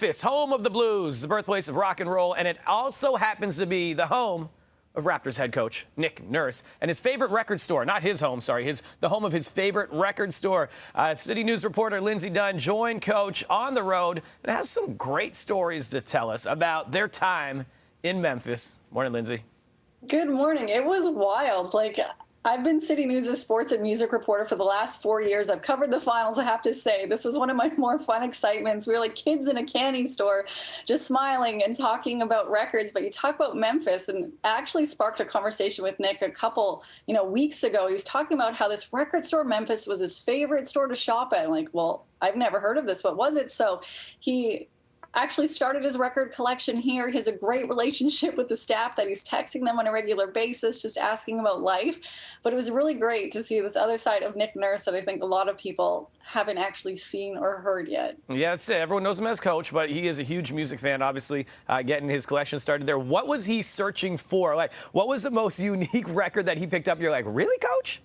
Memphis, home of the blues, the birthplace of rock and roll, and it also happens to be the home of Raptors head coach Nick Nurse and his favorite record store, not his home, sorry, the home of his favorite record store. City News reporter Lindsay Dunn joined Coach on the road and has some great stories to tell us about their time in Memphis. Morning, Lindsay. Good morning. It was wild. I've been City News' sports and music reporter for the last 4 years. I've covered the finals, I have to say. This is one of my more fun excitements. We were like kids in a candy store, just smiling and talking about records. But you talk about Memphis, and actually sparked a conversation with Nick a couple, weeks ago. He was talking about how this record store, Memphis, was his favorite store to shop at. I'm like, well, I've never heard of this. What was it? So he actually started his record collection here. He has a great relationship with the staff that he's texting them on a regular basis, just asking about life. But it was really great to see this other side of Nick Nurse that I think a lot of people haven't actually seen or heard yet. Yeah, that's it. Everyone knows him as coach, but he is a huge music fan, obviously, getting his collection started there. What was he searching for? What was the most unique record that he picked up? You're like, really, Coach?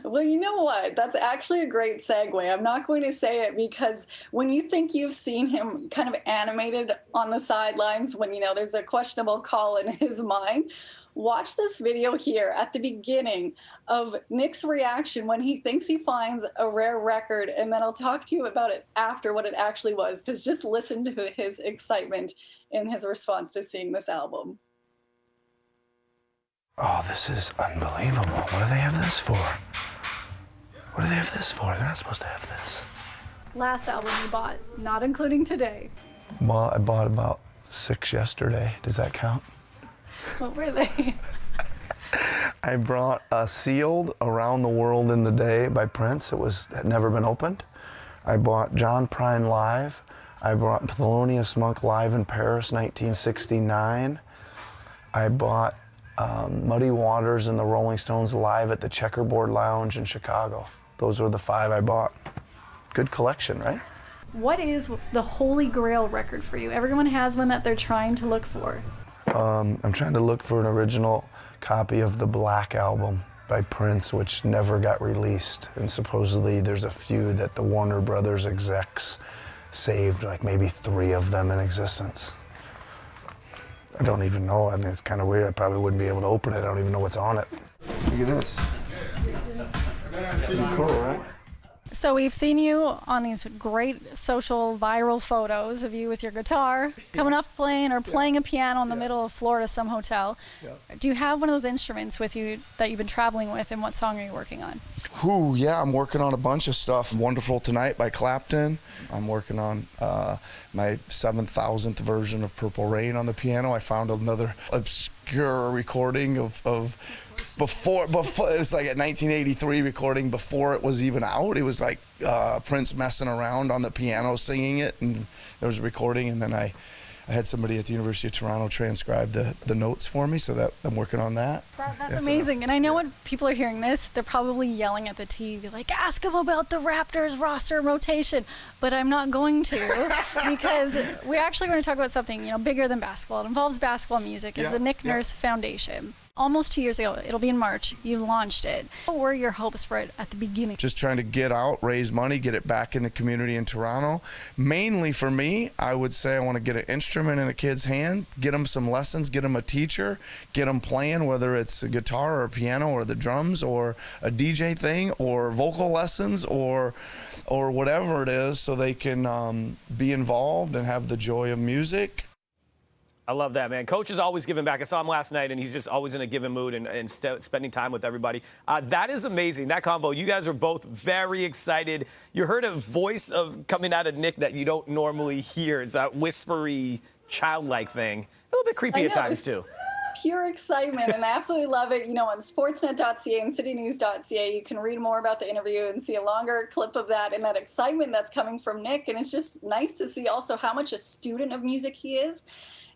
Well, you know what? That's actually a great segue. I'm not going to say it because when you think you've seen him kind of animated on the sidelines when, there's a questionable call in his mind, watch this video here at the beginning of Nick's reaction when he thinks he finds a rare record, and then I'll talk to you about it after what it actually was, because just listen to his excitement in his response to seeing this album. Oh, this is unbelievable. What do they have this for? What do they have this for? They're not supposed to have this. Last album you bought, not including today. Well, I bought about 6 yesterday. Does that count? What were they? I brought a sealed Around the World in the Day by Prince. It had never been opened. I bought John Prine Live. I brought Thelonious Monk Live in Paris, 1969. I bought Muddy Waters and the Rolling Stones live at the Checkerboard Lounge in Chicago. Those were the 5 I bought. Good collection, right? What is the holy grail record for you? Everyone has one that they're trying to look for. I'm trying to look for an original copy of the Black Album by Prince, which never got released. And supposedly there's a few that the Warner Brothers execs saved, like maybe 3 of them in existence. I don't even know. I mean, it's kind of weird. I probably wouldn't be able to open it. I don't even know what's on it. Look at this. Pretty cool, right? So we've seen you on these great social viral photos of you with your guitar, coming off the plane or playing a piano in the middle of Florida, some hotel. Do you have one of those instruments with you that you've been traveling with, and what song are you working on? Yeah, I'm working on a bunch of stuff. Wonderful Tonight by Clapton. I'm working on my 7,000th version of Purple Rain on the piano. I found another obscure recording of before it was like a 1983 recording before it was even out. It was like Prince messing around on the piano singing it, and there was a recording, and then I had somebody at the University of Toronto transcribe the notes for me, so that I'm working on that. That's amazing. And I know when people are hearing this, they're probably yelling at the TV, like, ask them about the Raptors roster rotation. But I'm not going to, because we're actually going to talk about something, bigger than basketball. It involves basketball music. It's the Nick Nurse Foundation. Almost 2 years ago, it'll be in March, you launched it. What were your hopes for it at the beginning? Just trying to get out, raise money, get it back in the community in Toronto. Mainly for me, I would say I want to get an instrument in a kid's hand, get them some lessons, get them a teacher, get them playing, whether it's a guitar or a piano or the drums or a DJ thing or vocal lessons or whatever it is, so they can be involved and have the joy of music. I love that, man. Coach is always giving back. I saw him last night, and he's just always in a giving mood and spending time with everybody. That is amazing. That convo, you guys are both very excited. You heard a voice coming out of Nick that you don't normally hear. It's that whispery, childlike thing. A little bit creepy at times, too. Pure excitement, and I absolutely love it. On sportsnet.ca and citynews.ca, you can read more about the interview and see a longer clip of that and that excitement that's coming from Nick. And it's just nice to see also how much a student of music he is.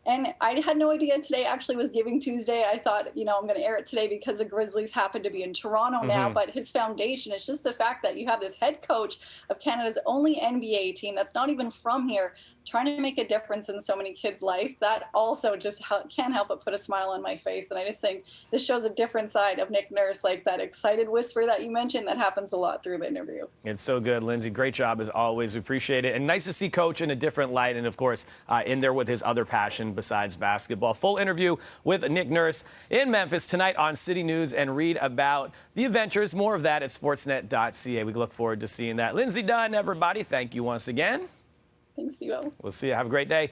And I had no idea today actually was Giving Tuesday. I thought, I'm going to air it today because the Grizzlies happen to be in Toronto now. But his foundation, it's just the fact that you have this head coach of Canada's only NBA team that's not even from here, trying to make a difference in so many kids' life, that also just can't help but put a smile on my face. And I just think this shows a different side of Nick Nurse, like that excited whisper that you mentioned that happens a lot through the interview. It's so good, Lindsay. Great job as always. We appreciate it. And nice to see Coach in a different light and, of course, in there with his other passion besides basketball. Full interview with Nick Nurse in Memphis tonight on City News, and read about the adventures. More of that at sportsnet.ca. We look forward to seeing that. Lindsay Dunn, everybody, thank you once again. Thanks, you all. We'll see you. Have a great day.